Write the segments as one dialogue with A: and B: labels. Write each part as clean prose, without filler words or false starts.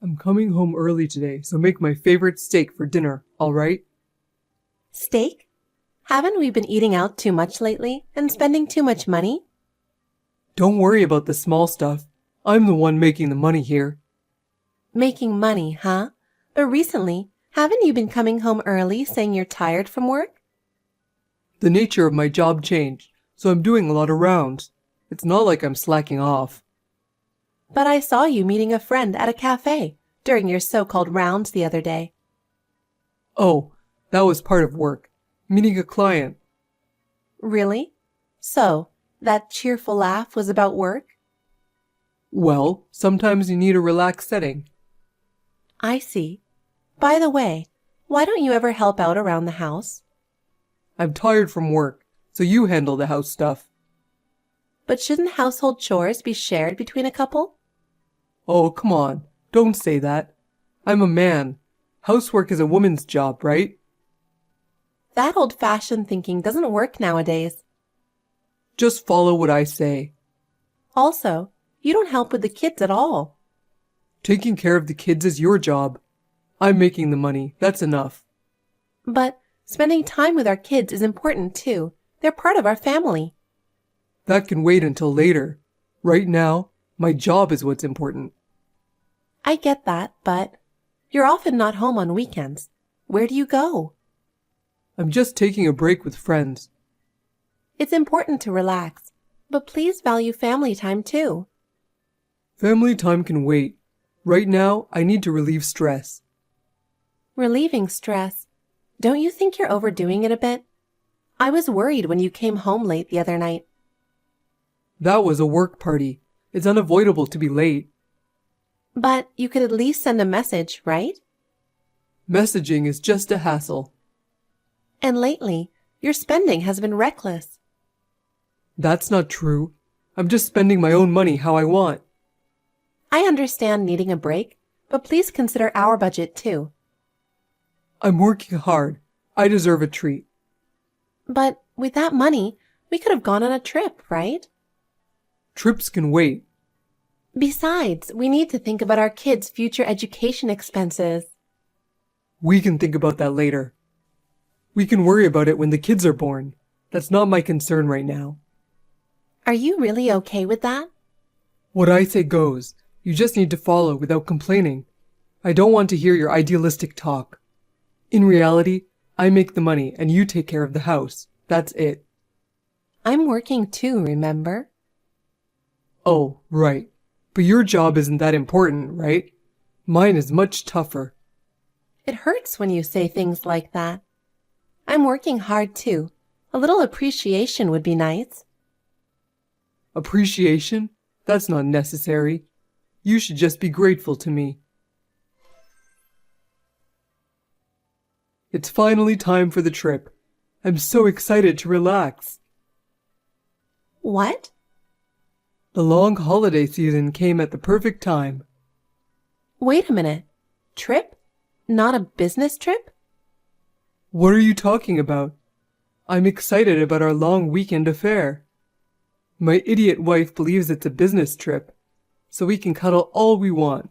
A: I'm coming home early today, so make my favorite steak for dinner, all right?
B: Steak? Haven't we been eating out too much lately and spending too much money?
A: Don't worry about the small stuff. I'm the one making the money here.
B: Making money, huh? But recently, haven't you been coming home early saying you're tired from work?
A: The nature of my job changed, so I'm doing a lot of rounds. It's not like I'm slacking off.
B: But I saw you meeting a friend at a cafe during your so-called rounds the other day.
A: Oh, that was part of work. Meeting a client.
B: Really? So, that cheerful laugh was about work?
A: Well, sometimes you need a relaxed setting.
B: I see. By the way, why don't you ever help out around the house?
A: I'm tired from work, so you handle the house stuff.
B: But shouldn't household chores be shared between a couple?
A: Oh, come on. Don't say that. I'm a man. Housework is a woman's job, right?
B: That old-fashioned thinking doesn't work nowadays.
A: Just follow what I say.
B: Also, you don't help with the kids at all.
A: Taking care of the kids is your job. I'm making the money. That's enough.
B: But spending time with our kids is important too. They're part of our family.
A: That can wait until later. Right now, my job is what's important.
B: I get that, but you're often not home on weekends. Where do you go?
A: I'm just taking a break with friends.
B: It's important to relax, but please value family time too.
A: Family time can wait. Right now, I need to relieve stress.
B: Relieving stress. Don't you think you're overdoing it a bit? I was worried when you came home late the other night.
A: That was a work party. It's unavoidable to be late.
B: But you could at least send a message, right?
A: Messaging is just a hassle.
B: And lately, your spending has been reckless.
A: That's not true. I'm just spending my own money how I want.
B: I understand needing a break, but please consider our budget too.
A: I'm working hard. I deserve a treat.
B: But with that money, we could have gone on a trip, right?
A: Trips can wait.
B: Besides, we need to think about our kids' future education expenses.
A: We can think about that later. We can worry about it when the kids are born. That's not my concern right now.
B: Are you really okay with that?
A: What I say goes. You just need to follow without complaining. I don't want to hear your idealistic talk. In reality, I make the money and you take care of the house. That's it.
B: I'm working too, remember?
A: Oh, right. But your job isn't that important, right? Mine is much tougher.
B: It hurts when you say things like that. I'm working hard too. A little appreciation would be nice.
A: Appreciation? That's not necessary. You should just be grateful to me. It's finally time for the trip. I'm so excited to relax.
B: What?
A: The long holiday season came at the perfect time.
B: Wait a minute. Trip? Not a business trip?
A: What are you talking about? I'm excited about our long weekend affair. My idiot wife believes it's a business trip, so we can cuddle all we want.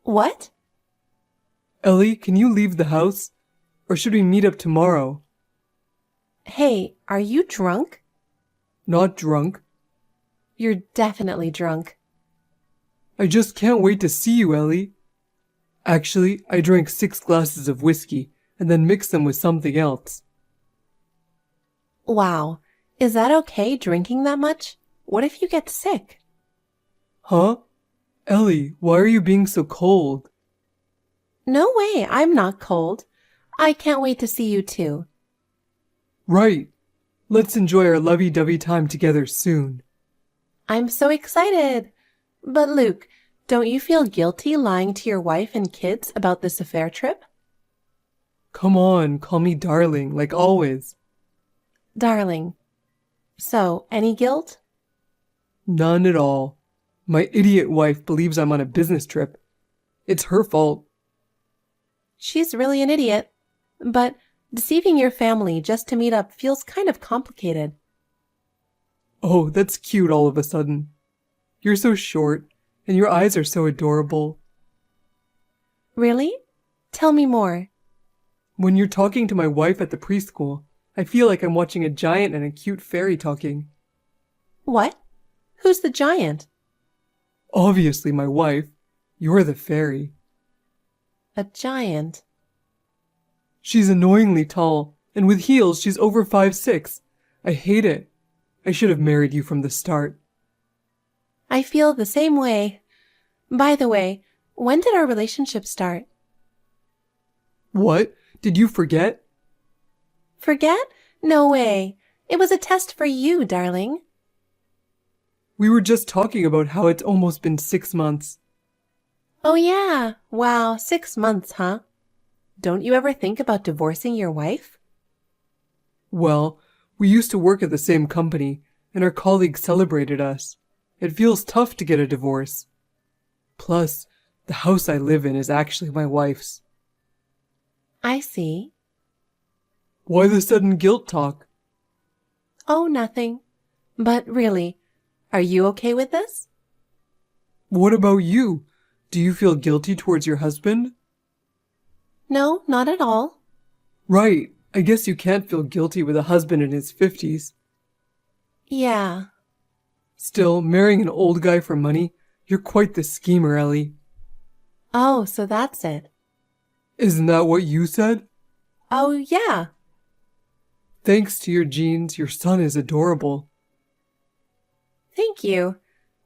B: What?
A: Ellie, can you leave the house? Or should we meet up tomorrow?
B: Hey, are you drunk?
A: Not drunk.
B: You're definitely drunk.
A: I just can't wait to see you, Ellie. Actually, I drank 6 glasses of whiskey and then mixed them with something else.
B: Wow. Is that okay drinking that much? What if you get sick?
A: Huh? Ellie, why are you being so cold?
B: No way, I'm not cold. I can't wait to see you too.
A: Right. Let's enjoy our lovey-dovey time together soon.
B: I'm so excited. But Luke, don't you feel guilty lying to your wife and kids about this affair trip?
A: Come on, call me darling, like always.
B: Darling. So, any guilt?
A: None at all. My idiot wife believes I'm on a business trip. It's her fault.
B: She's really an idiot. But deceiving your family just to meet up feels kind of complicated.
A: Oh, that's cute all of a sudden. You're so short, and your eyes are so adorable.
B: Really? Tell me more.
A: When you're talking to my wife at the preschool, I feel like I'm watching a giant and a cute fairy talking.
B: What? Who's the giant?
A: Obviously my wife. You're the fairy.
B: A giant.
A: She's annoyingly tall, and with heels she's over 5'6". I hate it. I should have married you from the start.
B: I feel the same way. By the way, when did our relationship start?
A: What? Did you forget?
B: Forget? No way. It was a test for you, darling.
A: We were just talking about how it's almost been 6 months.
B: Oh yeah. Wow, 6 months, huh? Don't you ever think about divorcing your wife?
A: Well, we used to work at the same company, and our colleagues celebrated us. It feels tough to get a divorce. Plus, the house I live in is actually my wife's.
B: I see.
A: Why the sudden guilt talk?
B: Oh, nothing. But really, are you okay with this?
A: What about you? Do you feel guilty towards your husband?
B: No, not at all.
A: Right. I guess you can't feel guilty with a husband in his 50s.
B: Yeah.
A: Still, marrying an old guy for money, you're quite the schemer, Ellie.
B: Oh, so that's it.
A: Isn't that what you said?
B: Oh, yeah.
A: Thanks to your genes, your son is adorable.
B: Thank you.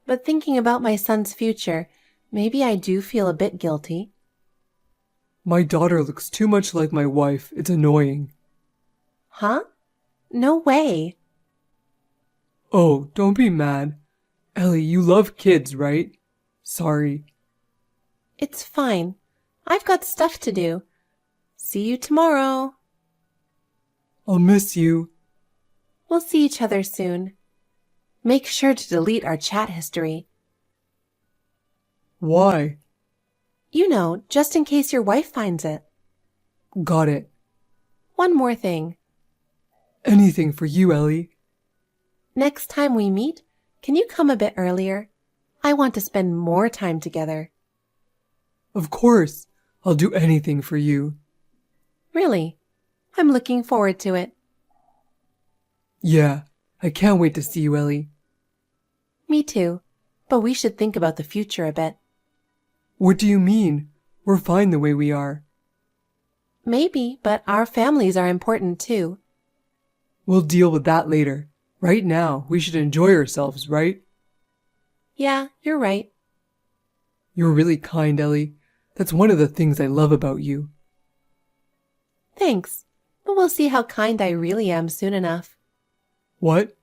B: But thinking about my son's future, maybe I do feel a bit guilty.
A: My daughter looks too much like my wife. It's annoying.
B: Huh? No way.
A: Oh, don't be mad. Ellie, you love kids, right? Sorry.
B: It's fine. I've got stuff to do. See you tomorrow.
A: I'll miss you.
B: We'll see each other soon. Make sure to delete our chat history.
A: Why?
B: You know, just in case your wife finds it.
A: Got it.
B: One more thing.
A: Anything for you, Ellie.
B: Next time we meet, can you come a bit earlier? I want to spend more time together.
A: Of course. I'll do anything for you.
B: Really? I'm looking forward to it.
A: Yeah, I can't wait to see you, Ellie.
B: Me too. But we should think about the future a bit.
A: What do you mean? We're fine the way we are.
B: Maybe, but our families are important too.
A: We'll deal with that later. Right now, we should enjoy ourselves, right?
B: Yeah, you're right.
A: You're really kind, Ellie. That's one of the things I love about you.
B: Thanks. But we'll see how kind I really am soon enough.
A: What?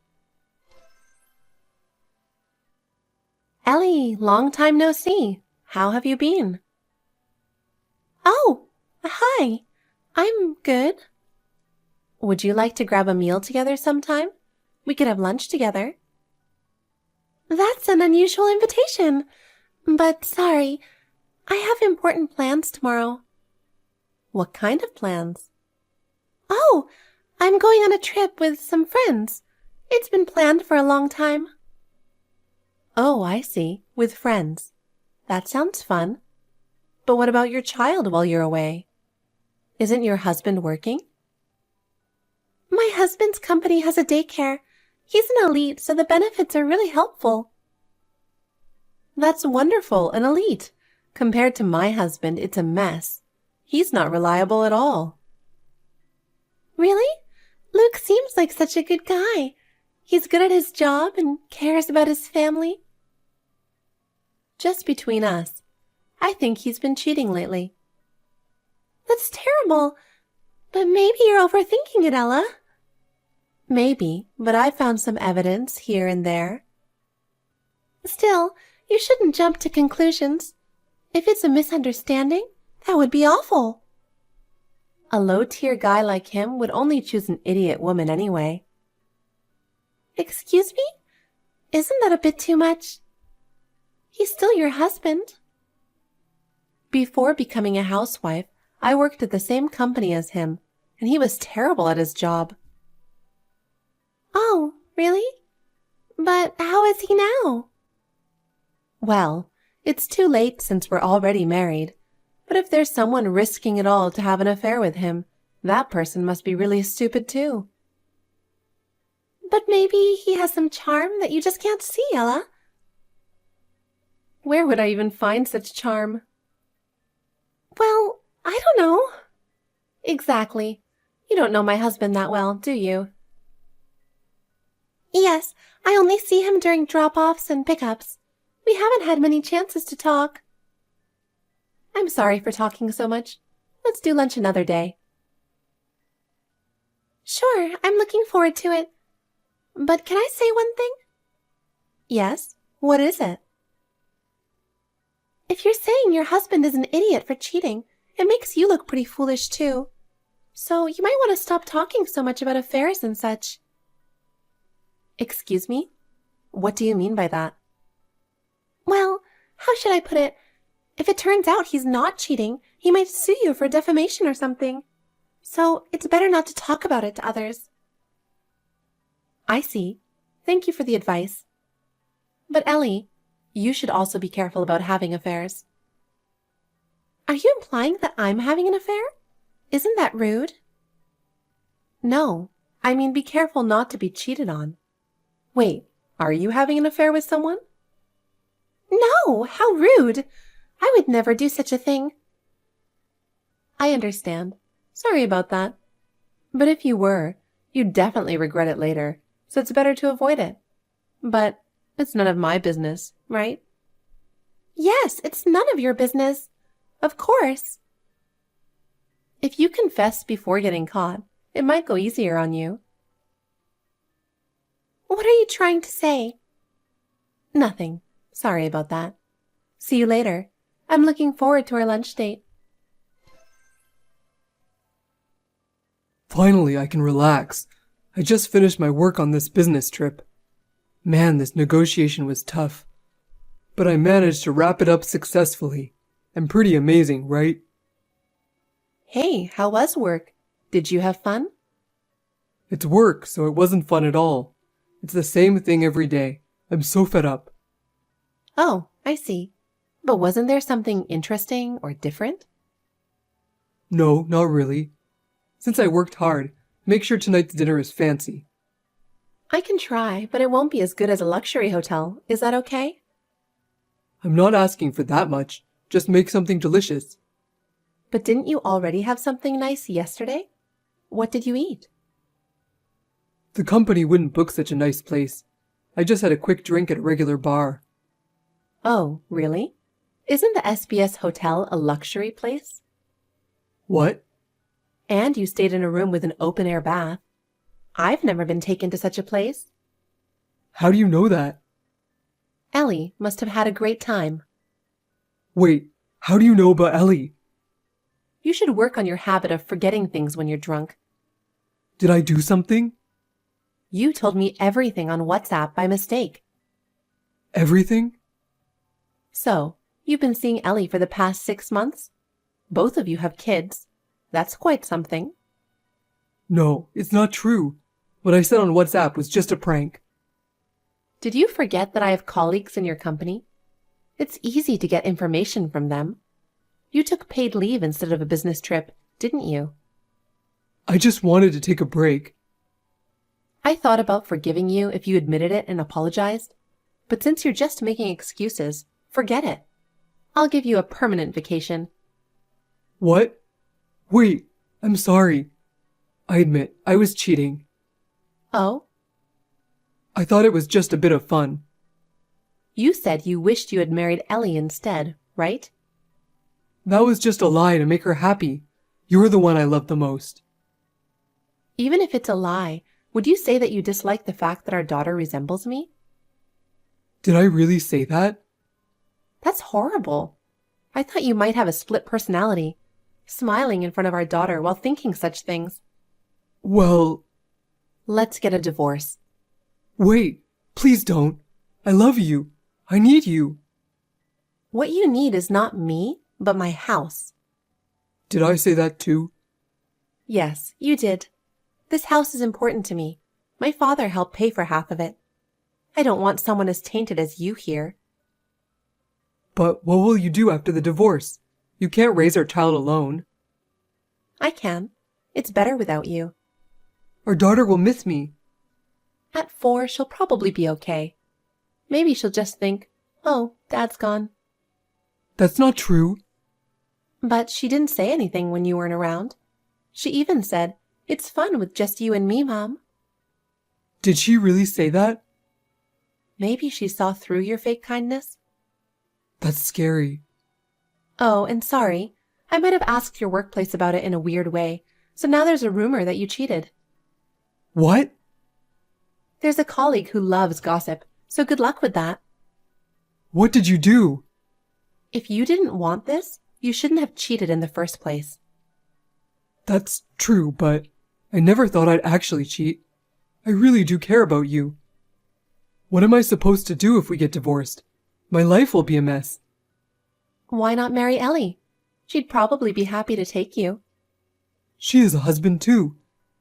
B: Ellie, long time no see. How have you been? Oh, hi. I'm good. Would you like to grab a meal together sometime? We could have lunch together. That's an unusual invitation. But sorry, I have important plans tomorrow. What kind of plans? Oh, I'm going on a trip with some friends. It's been planned for a long time. Oh, I see. With friends. That sounds fun. But what about your child while you're away? Isn't your husband working? My husband's company has a daycare. He's an elite, so the benefits are really helpful. That's wonderful, an elite. Compared to my husband, it's a mess. He's not reliable at all. Really? Luke seems like such a good guy. He's good at his job and cares about his family. Just between us, I think he's been cheating lately. That's terrible. But maybe you're overthinking it, Ella. Maybe, but I found some evidence here and there. Still, you shouldn't jump to conclusions. If it's a misunderstanding, that would be awful. A low-tier guy like him would only choose an idiot woman anyway. Excuse me? Isn't that a bit too much? He's still your husband. Before becoming a housewife, I worked at the same company as him, and he was terrible at his job. Oh, really? But how is he now? Well, it's too late since we're already married, But if there's someone risking it all to have an affair with him, that person must be really stupid too. But maybe he has some charm that you just can't see, Ella. Where would I even find such charm? Well, I don't know. Exactly. You don't know my husband that well, do you? Yes, I only see him during drop-offs and pickups. We haven't had many chances to talk. I'm sorry for talking so much. Let's do lunch another day. Sure, I'm looking forward to it. But can I say one thing? Yes, what is it? If you're saying your husband is an idiot for cheating, it makes you look pretty foolish too. So you might want to stop talking so much about affairs and such. Excuse me? What do you mean by that? Well, how should I put it? If it turns out he's not cheating, he might sue you for defamation or something. So it's better not to talk about it to others. I see. Thank you for the advice. But Ellie, you should also be careful about having affairs. Are you implying that I'm having an affair? Isn't that rude? No, I mean be careful not to be cheated on. Wait, are you having an affair with someone? No, how rude! I would never do such a thing. I understand. Sorry about that. But if you were, you'd definitely regret it later, so it's better to avoid it. But it's none of my business, right? Yes, it's none of your business. Of course. If you confess before getting caught, it might go easier on you. What are you trying to say? Nothing. Sorry about that. See you later. I'm looking forward to our lunch date.
A: Finally, I can relax. I just finished my work on this business trip. Man, this negotiation was tough. But I managed to wrap it up successfully. And pretty amazing, right?
B: Hey, how was work? Did you have fun?
A: It's work, so it wasn't fun at all. It's the same thing every day. I'm so fed up.
B: Oh, I see. But wasn't there something interesting or different?
A: No, not really. Since I worked hard, make sure tonight's dinner is fancy.
B: I can try, but it won't be as good as a luxury hotel. Is that okay?
A: I'm not asking for that much. Just make something delicious.
B: But didn't you already have something nice yesterday? What did you eat?
A: The company wouldn't book such a nice place. I just had a quick drink at a regular bar.
B: Oh, really? Isn't the SBS Hotel a luxury place?
A: What?
B: And you stayed in a room with an open-air bath. I've never been taken to such a place.
A: How do you know that?
B: Ellie must have had a great time.
A: Wait, how do you know about Ellie?
B: You should work on your habit of forgetting things when you're drunk.
A: Did I do something?
B: You told me everything on WhatsApp by mistake.
A: Everything?
B: So, you've been seeing Ellie for the past 6 months? Both of you have kids. That's quite something.
A: No, it's not true. What I said on WhatsApp was just a prank.
B: Did you forget that I have colleagues in your company? It's easy to get information from them. You took paid leave instead of a business trip, didn't you?
A: I just wanted to take a break.
B: I thought about forgiving you if you admitted it and apologized. But since you're just making excuses, forget it. I'll give you a permanent vacation.
A: What? Wait, I'm sorry. I admit, I was cheating.
B: Oh?
A: I thought it was just a bit of fun.
B: You said you wished you had married Ellie instead, right?
A: That was just a lie to make her happy. You're the one I love the most.
B: Even if it's a lie, would you say that you dislike the fact that our daughter resembles me?
A: Did I really say that?
B: That's horrible. I thought you might have a split personality, smiling in front of our daughter while thinking such things.
A: Well...
B: Let's get a divorce.
A: Wait, please don't. I love you. I need you.
B: What you need is not me, but my house.
A: Did I say that too?
B: Yes, you did. This house is important to me. My father helped pay for half of it. I don't want someone as tainted as you here.
A: But what will you do after the divorce? You can't raise our child alone.
B: I can. It's better without you.
A: Our daughter will miss me.
B: At 4, she'll probably be okay. Maybe she'll just think, oh, Dad's gone.
A: That's not true.
B: But she didn't say anything when you weren't around. She even said, it's fun with just you and me, Mom.
A: Did she really say that?
B: Maybe she saw through your fake kindness.
A: That's scary.
B: Oh, and sorry. I might have asked your workplace about it in a weird way, so now there's a rumor that you cheated.
A: What?
B: There's a colleague who loves gossip, so good luck with that.
A: What did you do?
B: If you didn't want this, you shouldn't have cheated in the first place.
A: That's true, but I never thought I'd actually cheat. I really do care about you. What am I supposed to do if we get divorced? My life will be a mess.
B: Why not marry Ellie? She'd probably be happy to take you.
A: She has a husband too.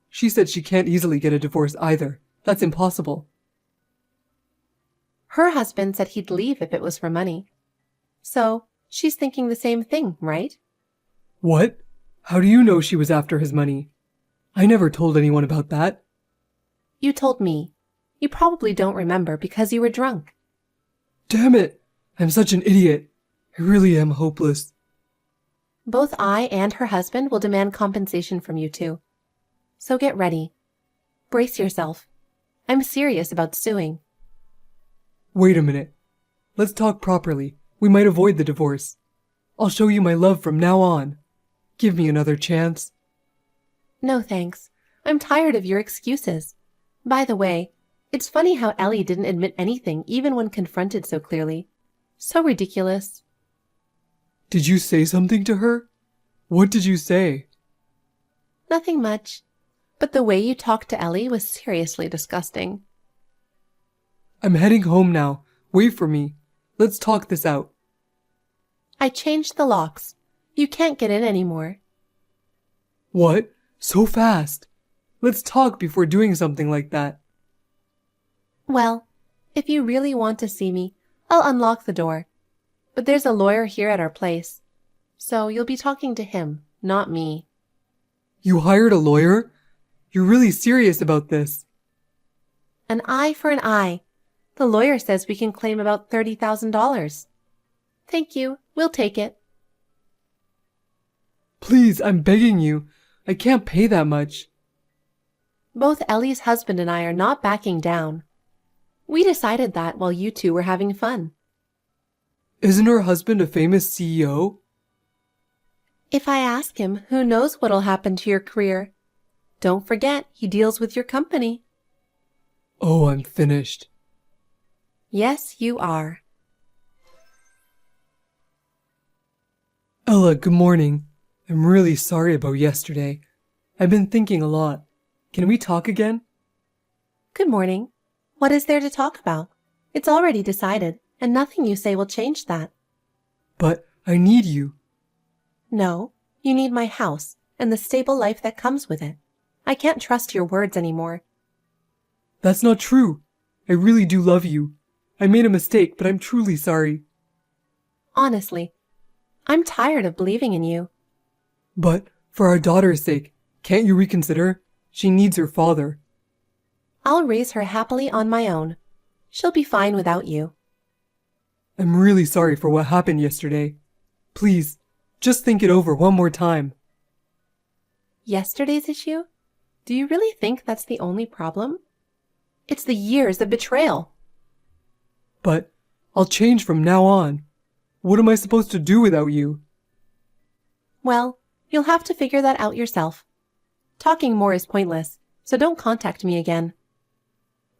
A: She said she can't easily get a divorce either. That's impossible.
B: Her husband said he'd leave if it was for money. So, she's thinking the same thing, right?
A: What? How do you know she was after his money? I never told anyone about that.
B: You told me. You probably don't remember because you were drunk.
A: Damn it! I'm such an idiot. I really am hopeless.
B: Both I and her husband will demand compensation from you two. So get ready. Brace yourself. I'm serious about suing.
A: Wait a minute. Let's talk properly. We might avoid the divorce. I'll show you my love from now on. Give me another chance.
B: No thanks. I'm tired of your excuses. By the way, it's funny how Ellie didn't admit anything even when confronted so clearly. So ridiculous.
A: Did you say something to her? What did you say?
B: Nothing much. But the way you talked to Ellie was seriously disgusting.
A: I'm heading home now. Wait for me. Let's talk this out.
B: I changed the locks. You can't get in anymore.
A: What? So fast? Let's talk before doing something like that.
B: Well, if you really want to see me, I'll unlock the door. But there's a lawyer here at our place. So you'll be talking to him, not me.
A: You hired a lawyer? You're really serious about this.
B: An eye for an eye. The lawyer says we can claim about $30,000. Thank you. We'll take it.
A: Please, I'm begging you. I can't pay that much.
B: Both Ellie's husband and I are not backing down. We decided that while you two were having fun.
A: Isn't her husband a famous CEO?
B: If I ask him, who knows what'll happen to your career? Don't forget, he deals with your company.
A: Oh, I'm finished.
B: Yes, you are.
A: Ella, good morning. I'm really sorry about yesterday. I've been thinking a lot. Can we talk again?
B: Good morning. What is there to talk about? It's already decided, and nothing you say will change that.
A: But I need you.
B: No, you need my house and the stable life that comes with it. I can't trust your words anymore.
A: That's not true. I really do love you. I made a mistake, but I'm truly sorry.
B: Honestly, I'm tired of believing in you.
A: But for our daughter's sake, can't you reconsider? She needs her father.
B: I'll raise her happily on my own. She'll be fine without you.
A: I'm really sorry for what happened yesterday. Please, just think it over one more time.
B: Yesterday's issue? Do you really think that's the only problem? It's the years of betrayal.
A: But I'll change from now on. What am I supposed to do without you?
B: Well, you'll have to figure that out yourself. Talking more is pointless, so don't contact me again.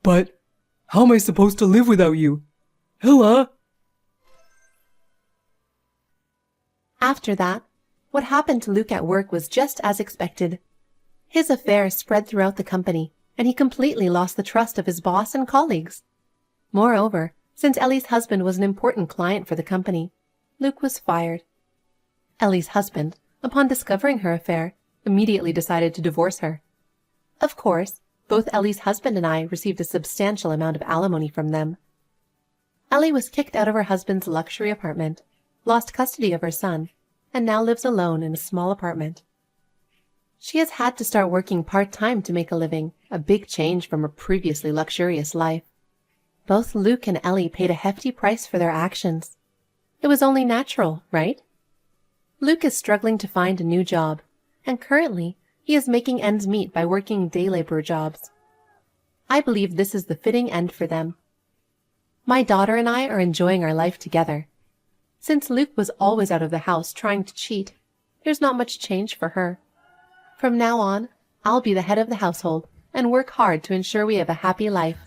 A: But how am I supposed to live without you? Ella!
B: After that, what happened to Luke at work was just as expected. His affairs spread throughout the company, and he completely lost the trust of his boss and colleagues. Moreover, since Ellie's husband was an important client for the company, Luke was fired. Ellie's husband, upon discovering her affair, immediately decided to divorce her. Of course, both Ellie's husband and I received a substantial amount of alimony from them. Ellie was kicked out of her husband's luxury apartment, lost custody of her son, and now lives alone in a small apartment. She has had to start working part-time to make a living, a big change from her previously luxurious life. Both Luke and Ellie paid a hefty price for their actions. It was only natural, right? Luke is struggling to find a new job, and currently he is making ends meet by working day labor jobs. I believe this is the fitting end for them. My daughter and I are enjoying our life together. Since Luke was always out of the house trying to cheat, there's not much change for her. From now on, I'll be the head of the household and work hard to ensure we have a happy life.